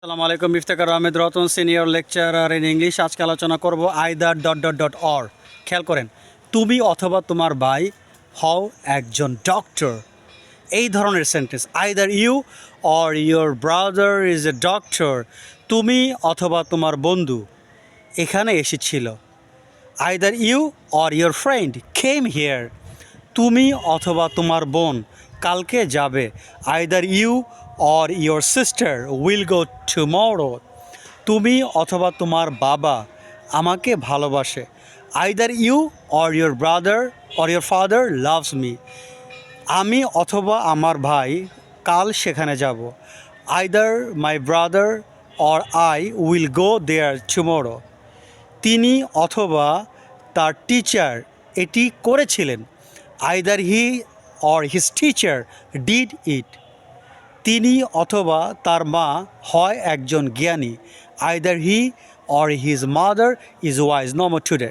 আসসালামু আলাইকুম Iftekhar Ahmed Ratan senior lecturer in English. আজকে আলোচনা করব either dot dot dot or. খেয়াল করেন, তুমি অথবা তোমার ভাই হও একজন ডক্টর। এই ধরনের sentence, either you or your brother is a doctor. তুমি অথবা তোমার বন্ধু এখানে এসেছিল। Either you or your friend came here. তুমি অথবা তোমার বোন কালকে যাবে। Either you or your sister will go tomorrow. তুমি অথবা তোমার বাবা আমাকে ভালোবাসে। Either you or your brother or your father loves me. আমি অথবা আমার ভাই কাল সেখানে যাব। Either my brother or I will go there tomorrow. তিনি অথবা তার টিচার এটি করেছিলেন। Either he or his teacher did it. তিনি অথবা তার মা হয় একজন জ্ঞানী। Either he or his mother is wise. No more today.